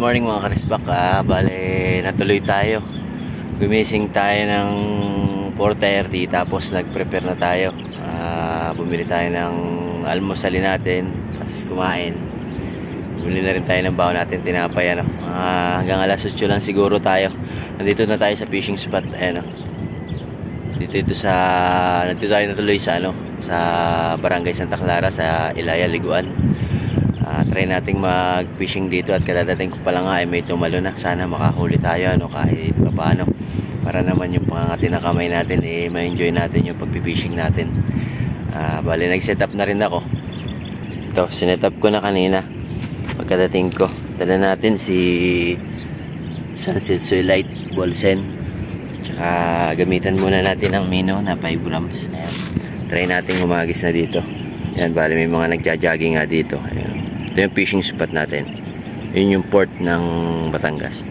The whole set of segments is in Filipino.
morning mga karisbak. Bale, natuloy tayo. Gumising tayo ng 4:30 tapos nag-prepare na tayo. Bumili tayo ng almusalin natin, tapos kumain. Bumili na rin tayo ng baon natin, tinapay. Hanggang alas 8 lang siguro tayo. Nandito na tayo sa fishing spot. Nandito tayo natuloy sa sa Barangay Santa Clara sa Ilaya, Liguan. Try nating mag-fishing dito at kadadating ko pala nga ay may tumalo na. Sana makahuli tayo kahit paano, para naman yung pangangati na kamay natin ma-enjoy natin yung pag-fishing natin. Bali, nag-set up na rin ako. Ito, sinet up ko na kanina. Pagkadating ko, dala natin si Sunset Soy Light Bolsen. Tsaka gamitan muna natin ang Mino na 5 grams. Ayan. Try natin humagis na dito. Ayan, bali may mga nagja-jogging nga dito. Ayan. Ito yung fishing spot natin. Yun yung port ng Batangas.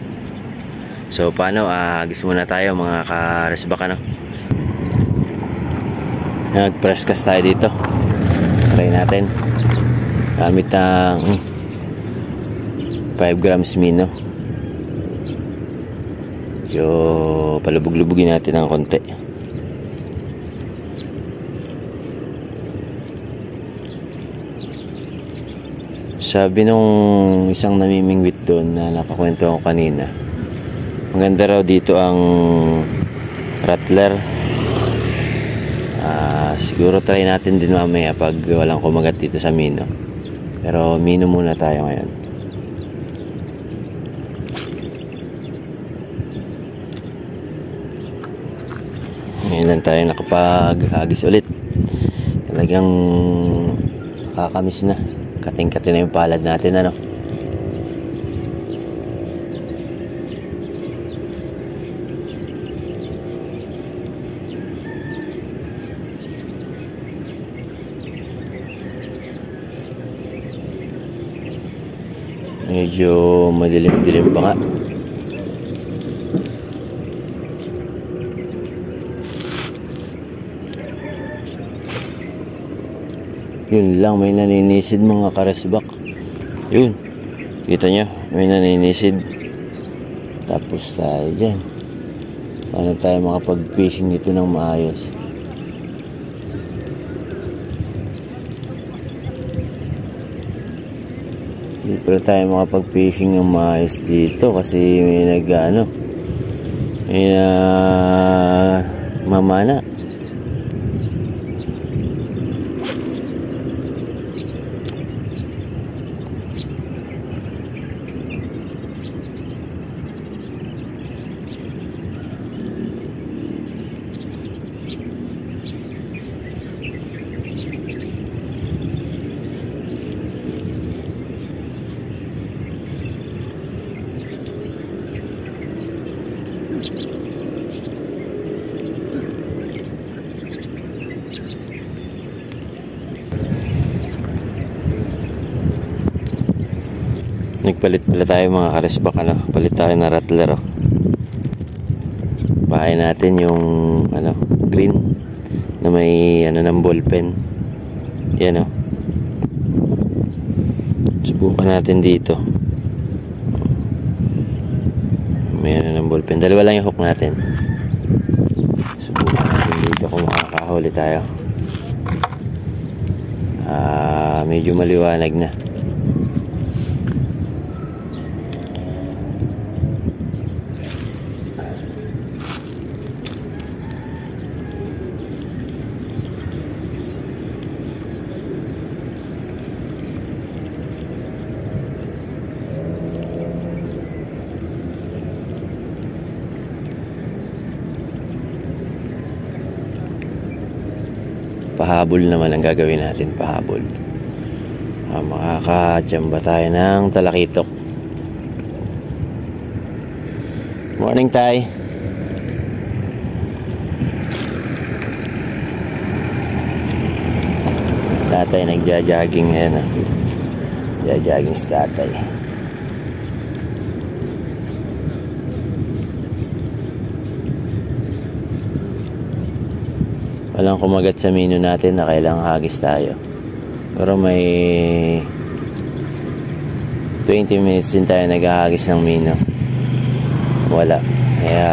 So paano, agis muna tayo mga karesbak. Nag-press cast tayo dito. Try natin gamit ng 5 grams Mino. So palubog-lubugin natin ng konti. Sabi nung isang namimingwit doon na nakakwento ako kanina, maganda raw dito ang rattler. Siguro try natin din mamaya pag walang kumagat dito sa Mino. Pero Mino muna tayo ngayon. Ngayon lang tayo nakapag-hagis ulit. Talagang kakamiss na. Kating-kati na yung palad natin. Medyo madilim-dilim pa nga. Yun lang, may naninisid mga karesbak. Yun, kita nyo, may naninisid. Tapos tayo dyan. Paano tayo makapag-fishing dito ng maayos? Hindi pala tayo makapag-fishing ng maayos dito kasi may may mamana. Nagpalit pala tayo mga karesbak. Palit tayo na rattler. Bahay natin yung green na may ng ballpen. Yan. Subukan natin dito. May ng ballpen. Dalawa lang yung hook natin. Subukan natin dito kung makakahuli tayo. Medyo maliwanag na. Pahabol naman ang gagawin natin, pahabol. Makakachamba tayo ng talakitok. Morning, Tay. Tatay nagja-jogging ngayon. Nagja-jogging si tatay. Walang kumagat sa Mino natin na kailangang hagis tayo. Pero may 20 minutes din tayo naghahagis ng mino. Wala. Kaya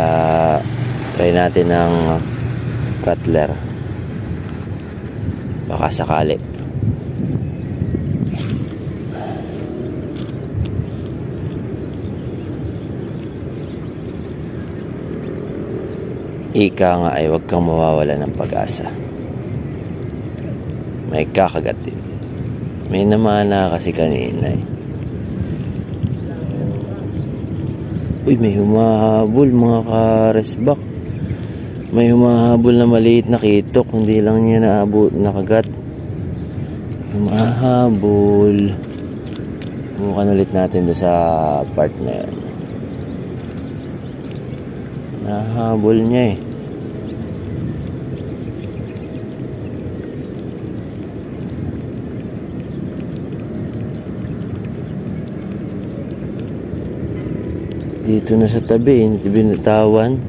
try natin ng rattler. Baka sakali. Ika nga ay huwag kang mawawala ng pag-asa. May kakagat din. May namana kasi kanina eh. Uy, may humahabol mga karesbak. May humahabol na maliit na kitok. Hindi lang niya nakagat. Humahabol. Bukan ulit natin doon sa part na yan. Nahabol niya eh. Dito na sa tabi, hindi binatawan.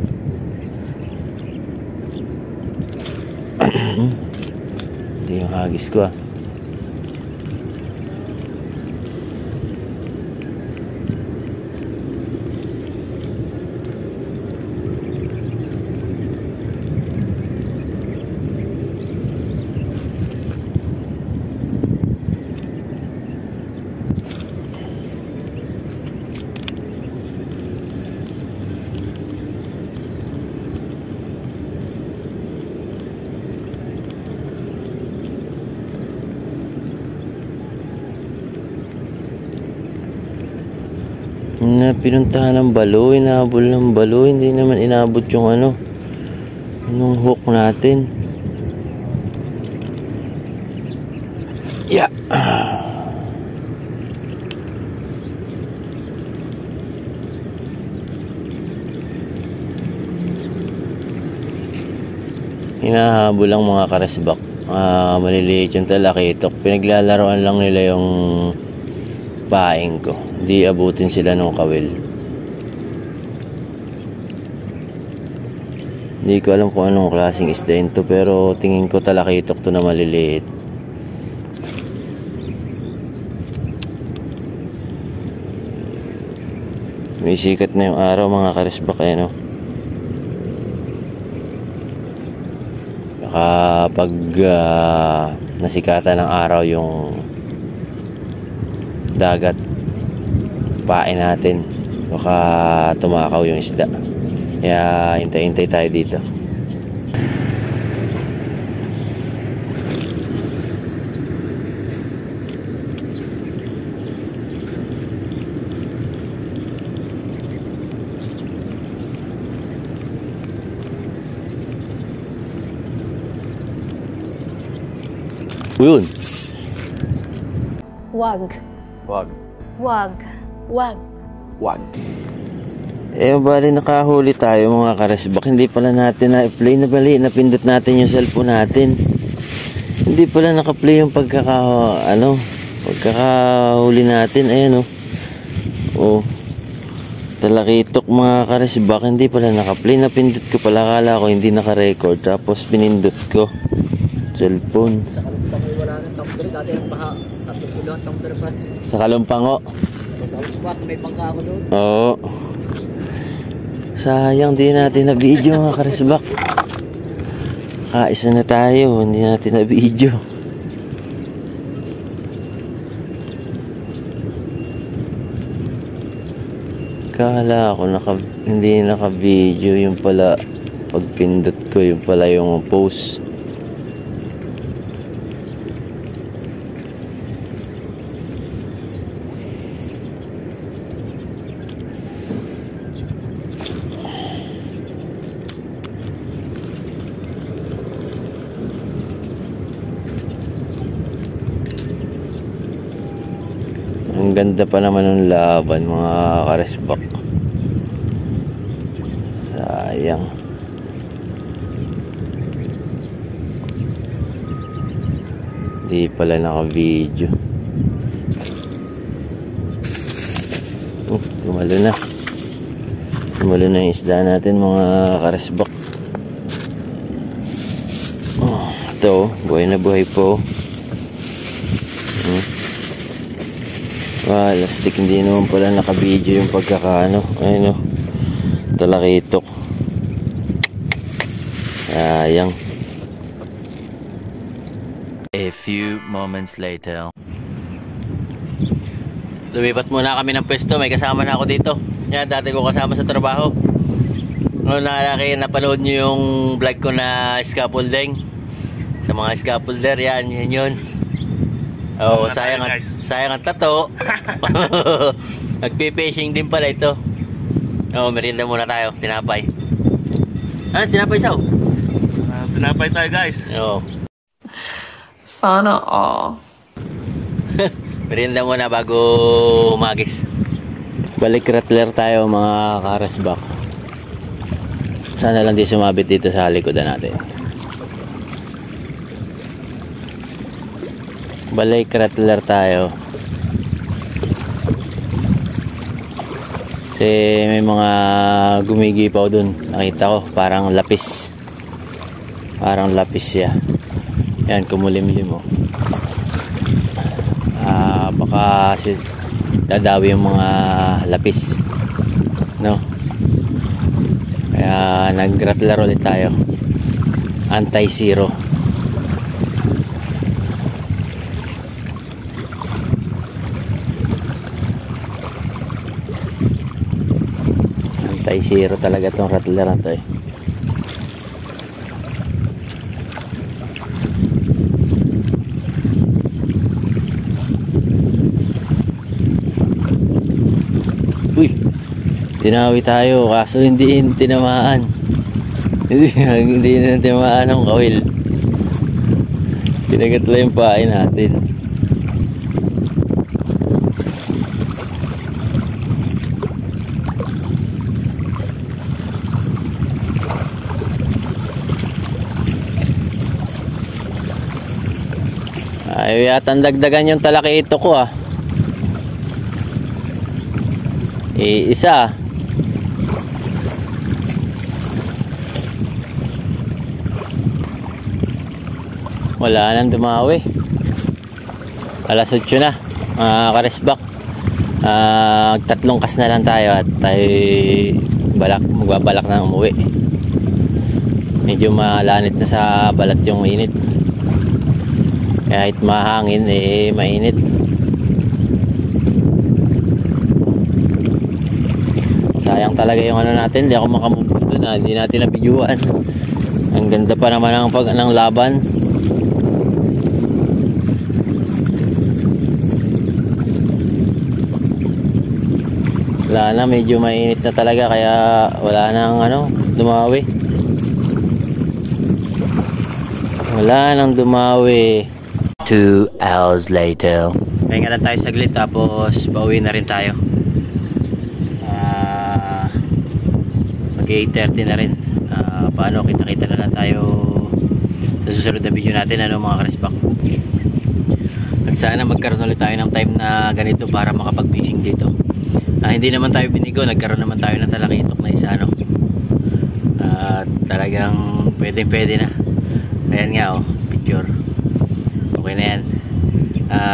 Hindi yung hagis ko ah. Na pinuntahan ng balo, inaabol ng balo, hindi naman inabot yung anong hook natin. Yeah. Hinahabol lang mga karesbak. Maliliit yung talakitok. Pinaglalaroan lang nila yung paing ko. Hindi abutin sila ng kawil. Hindi ko alam kung anong klaseng isda ito, pero tingin ko talakitok to na maliliit. May sikat na yung araw mga karesbak eh, no? Baka pag nasikatan ng araw yung dagat, pain natin, baka tumakaw yung isda. Kaya hintay-hintay tayo dito. Yun. Wag. Wag. Wag. Wag. Wag. Bali nakahuli tayo mga karesbak. Hindi pala natin na-play na bali. Napindot natin yung cellphone natin. Hindi pala naka-play yung pagkakahuli natin. Ayan o. Oh. Talakitok mga karesbak. Hindi pala naka-play. Napindot ko pala. Akala ko hindi naka-record. Tapos pinindot ko cellphone. Sa Kalumpang wala nang tumbler. Dati ang baha. Tapos ko doon tumbler pa. Sa Kalumpango. Sa Kalumpang may bangka ako doon. Oo. Sayang di natin na video mga karesbak. Kaisa na tayo. Hindi natin na video. Kala ako hindi naka-video. Yung pala pagpindot ko, yung pala yung post. Ang ganda pa naman ng laban mga karesbak. Sayang. Di pala naka-video. Tumalo na. Tumalo na yung isda natin mga karesbak. Ito, buhay na buhay po. Lastik, hindi naman pala naka-video yung pagkakaano. Ayun o, talakitok. Sayang. A few moments later. Lumipat muna kami ng pwesto. May kasama na ako dito. Yan, dati ko kasama sa trabaho. Noon napanood nyo yung vlog ko na scaffolding. Sa mga scaffolder, yan yun. Oh, sayang ang tato. Nagpi-fishing din pala ito. Oh, merienda muna tayo, tinapay. Ano, tinapay saw? Tinapay tayo, guys. Oh. Sana all. Merienda muna bago umagis. Balik rattler tayo mga karasbak. Sana lang di sumabit dito sa likodan natin. Balik rattler tayo. Kasi may mga gumigipaw dun. Nakita ko parang lapis. Parang lapis siya. Yan, kumulimlim oh. Baka dadawi yung mga lapis. No? Kaya nag-rattler ulit tayo. Anti-zero. Anti-zero talaga tong rattler na to eh. Uy, tinawi tayo kaso hindi tinamaan. Hindi na tinamaan ng kawil. Pinagat lang yung pain natin. Ay, yata dagdagan yung talakitok ko ah. Isa. Wala nang dumawi. Alas 8 na. Karesbak. Tatlong kas na lang tayo at tayo magbabalak na umuwi. Medyo malanit na sa balat yung init. Kahit mahangin mainit. Sayang talaga yung ano natin, hindi ako makamove doon hindi natin na-videoan. Ang ganda pa naman ng laban. Wala na, medyo mainit na talaga kaya wala nang dumawi. Wala nang dumawi. 2 hours later. Pahinga lang tayo saglit tapos pauwi na rin tayo. Mag 8:30 na rin. Paano kita-kita na lang tayo sa susunod na video natin mga karesbak. At sana magkaroon ulit tayo ng time na ganito para makapag-fishing dito. Hindi naman tayo binigo, nagkaroon naman tayo ng talakitok na isa talagang pwede na. Ayan nga picture. Okay na yan.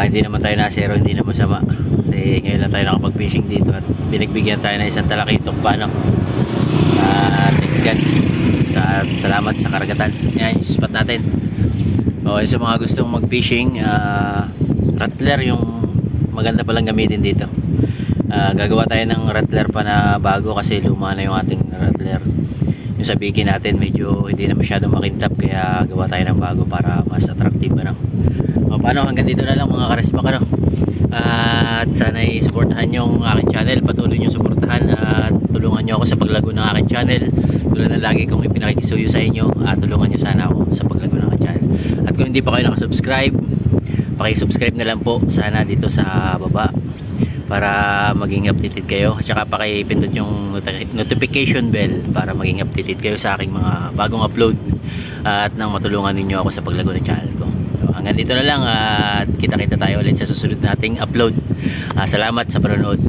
Hindi naman tayo na-zero, hindi na masama. Kasi ngayon lang tayo nakapag-fishing dito at binagbigyan tayo ng isang talakitok pa thanks God. Salamat sa karagatan. Yan yung spot natin. Sa mga gustong mag-fishing, rattler yung maganda palang gamitin dito. Gagawa tayo ng rattler pa na bago kasi luma na yung ating rattler. Yung sa biki natin medyo hindi na masyadong makintab kaya gawa tayo ng bago para mas attractive paano hanggang dito na lang mga karesbak at sana i-supportahan yung aking channel, patuloy nyo suportahan at tulungan nyo ako sa paglago ng aking channel tulad na lagi kong ipinakikisuyo sa inyo tulungan nyo sana ako sa paglago ng aking channel at kung hindi pa kayo nakasubscribe pakisubscribe na lang po sana dito sa baba para maging updated kayo at saka pakipindot yung notification bell para maging updated kayo sa aking mga bagong upload at nang matulungan ninyo ako sa paglago ng channel ko. Hanggang dito na lang at kita-kita tayo ulit sa susunod nating upload. Salamat sa panonood.